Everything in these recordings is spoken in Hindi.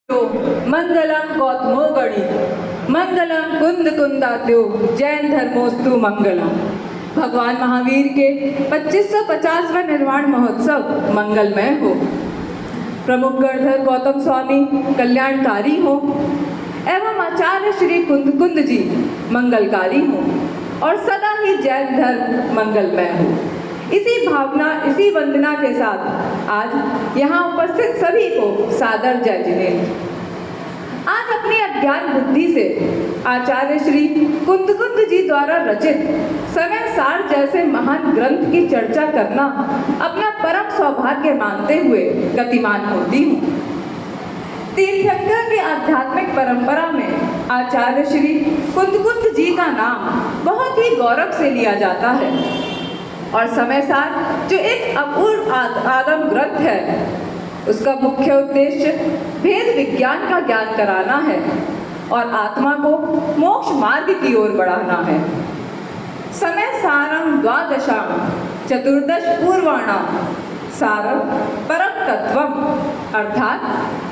मंगलम गौतमो गणी मंगलम कुंद कुंदात्यो जैन धर्मोस्तु मंगलम। भगवान महावीर के 2550वां निर्वाण महोत्सव मंगलमय हो। प्रमुख गणधर गौतम स्वामी कल्याणकारी हो एवं आचार्य श्री कुंद जी मंगलकारी हो और सदा ही जैन धर्म मंगलमय हो। इसी भावना, इसी वंदना के साथ आज यहाँ उपस्थित सभी को सादर जय जिनेन्द्र। आज अपनी अज्ञान बुद्धि से आचार्य श्री कुंद जी द्वारा रचित समय सार जैसे महान ग्रंथ की चर्चा करना अपना परम सौभाग्य मानते हुए गतिमान होती हूँ। तीर्थंकर की आध्यात्मिक परंपरा में आचार्य श्री कुंद जी का नाम बहुत ही गौरव से लिया जाता है और समय सार जो एक अपूर्व आगम ग्रंथ है, उसका मुख्य उद्देश्य भेद विज्ञान का ज्ञान कराना है और आत्मा को मोक्ष मार्ग की ओर बढ़ाना है। समय सारम द्वादशाम चतुर्दश पूर्वाणाम सारम परम तत्वम, अर्थात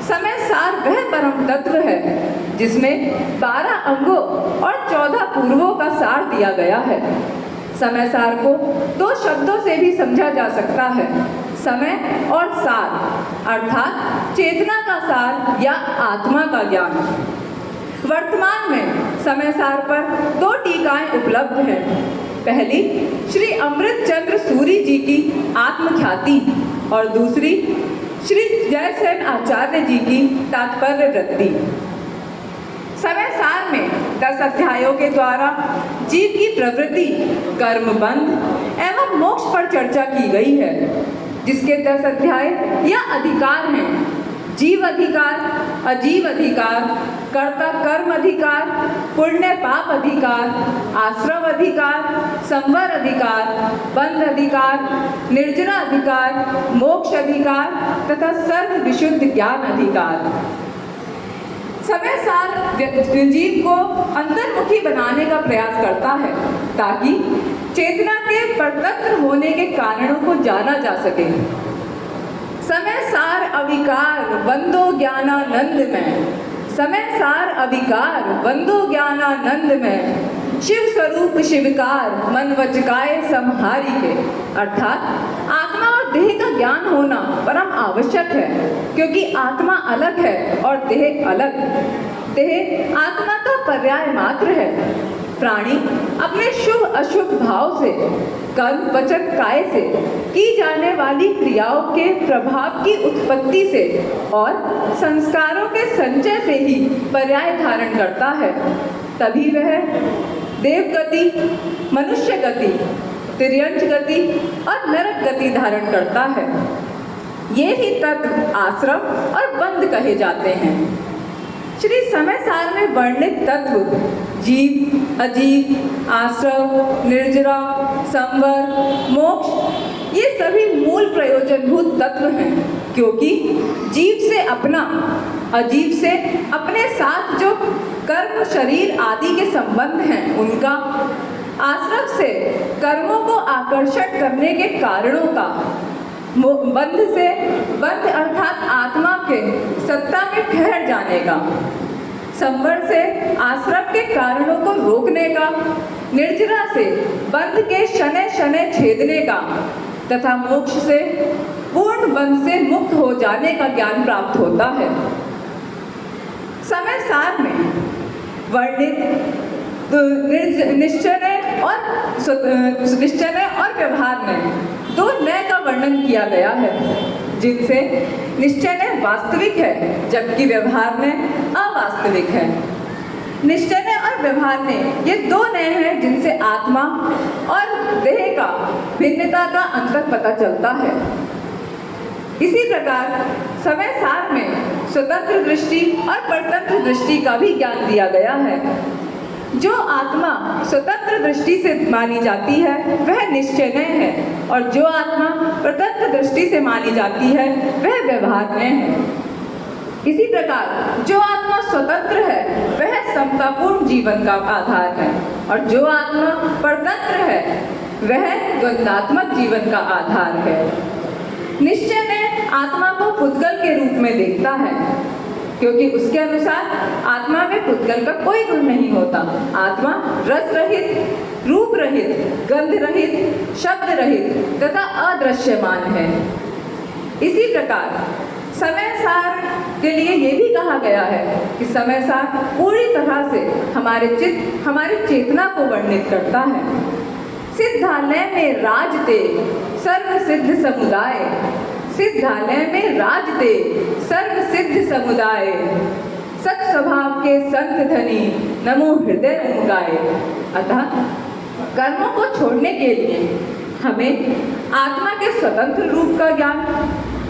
समय सार वह परम तत्व है जिसमें 12 अंगों और 14 पूर्वों का सार दिया गया है। समय सार को 2 शब्दों से भी समझा जा सकता है, समय और सार, अर्थात चेतना का सार या आत्मा का ज्ञान। वर्तमान में समय सार पर 2 टीकाएं उपलब्ध हैं। पहली श्री अमृत चंद्र सूरी जी की आत्मख्याति और दूसरी श्री जयसेन आचार्य जी की तात्पर्य वृत्ति। समय सार में 10 अध्यायों के द्वारा जीव की प्रवृत्ति, कर्म बंध एवं मोक्ष पर चर्चा की गई है, जिसके 10 अध्याय या अधिकार हैं: जीव अधिकार, अजीव अधिकार, कर्ता कर्म अधिकार, पुण्य पाप अधिकार, आश्रम अधिकार, संवर अधिकार, बंध अधिकार, निर्जरा अधिकार, मोक्ष अधिकार तथा सर्व विशुद्ध ज्ञान अधिकार। समय सार जीव को अंतर्मुखी बनाने का प्रयास करता है ताकि चेतना के परतंत्र होने के कारणों को जाना जा सके। समय सार अविकार बंदो ज्ञानानंद में, समय सार अविकार बंदो ज्ञानानंद में, शिव स्वरूप शिवकार मन वचकाय समहारी के, अर्थात आत्मा और देह का ज्ञान होना परम आवश्यक है, क्योंकि आत्मा अलग है और देह अलग। देह आत्मा का पर्याय मात्र है। प्राणी अपने शुभ अशुभ भाव से, कर्म वचन काय से की जाने वाली क्रियाओं के प्रभाव की उत्पत्ति से और संस्कारों के संचय से ही पर्याय धारण करता है। तभी वह देवगति, मनुष्य गति, तिर्यंच गति और नरक गति धारण करता है। ये ही तत्व आश्रम और बंध कहे जाते हैं। श्री समय सार में वर्णित तत्व जीव, अजीव, आश्रम, निर्जरा, संवर, मोक्ष ये सभी मूल प्रयोजनभूत तत्व हैं, क्योंकि जीव से अपना, अजीव से अपने साथ जो कर्म, शरीर आदि के संबंध हैं उनका, आश्रम से कर्मों को आकर्षण करने के कारणों का, बंध से बंध अर्थात आत्मा के सत्ता में ठहर जाने का, संवर से आश्रम के कारणों को रोकने का, निर्जरा से बंध के शनै शनै छेदने का तथा मोक्ष से पूर्ण बंध से मुक्त हो जाने का ज्ञान प्राप्त होता है। समय सार में वर्णित निश्चय और व्यवहार में 2 नय का वर्णन किया गया है, जिनसे निश्चय वास्तविक है जबकि व्यवहार में अवास्तविक है। निश्चय और व्यवहार में ये 2 नय हैं जिनसे आत्मा और देह का भिन्नता का अंतर पता चलता है। इसी प्रकार समय सार में स्वतंत्र दृष्टि और परतंत्र दृष्टि का भी ज्ञान दिया गया है। जो आत्मा स्वतंत्र दृष्टि से मानी जाती है वह निश्चय है और जो आत्मा परतंत्र दृष्टि से मानी जाती है वह व्यवहार में है। इसी प्रकार जो आत्मा स्वतंत्र है वह समतापूर्ण जीवन का आधार है और जो आत्मा परतंत्र है वह द्वंद्वात्मक जीवन का आधार है। निश्चय ने आत्मा को पुद्गल के रूप में देखता है, क्योंकि उसके अनुसार आत्मा में पुद्गल का कोई गुण नहीं होता। आत्मा रस रहित, रूप रहित, गंध रहित, शब्द रहित तथा अदृश्यमान है। इसी प्रकार समय सार के लिए ये भी कहा गया है कि समय सार पूरी तरह से हमारे चित्त, हमारी चेतना को वर्णित करता है। सिद्धालय में राजते सर्व सिद्ध समुदाय, सिद्धालय में राजते सर्व सिद्ध समुदाय, सत स्वभाव के संत धनी नमो हृदय उमगाए। अतः कर्मों को छोड़ने के लिए हमें आत्मा के स्वतंत्र रूप का ज्ञान,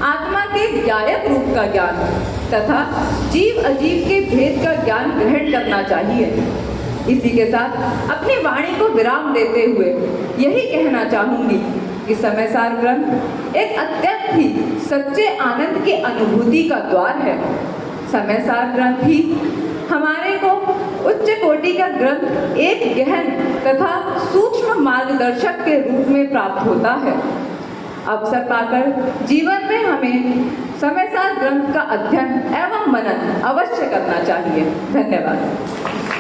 आत्मा के ज्ञायक रूप का ज्ञान तथा जीव अजीव के भेद का ज्ञान ग्रहण करना चाहिए। इसी के साथ अपनी वाणी को विराम देते हुए यही कहना चाहूँगी कि समय सार ग्रंथ एक अत्यंत ही सच्चे आनंद की अनुभूति का द्वार है। समय सार ग्रंथ ही हमारे को उच्च कोटि का ग्रंथ एक गहन तथा सूक्ष्म मार्गदर्शक के रूप में प्राप्त होता है। अवसर पाकर जीवन में हमें समय सार ग्रंथ का अध्ययन एवं मनन अवश्य करना चाहिए। धन्यवाद।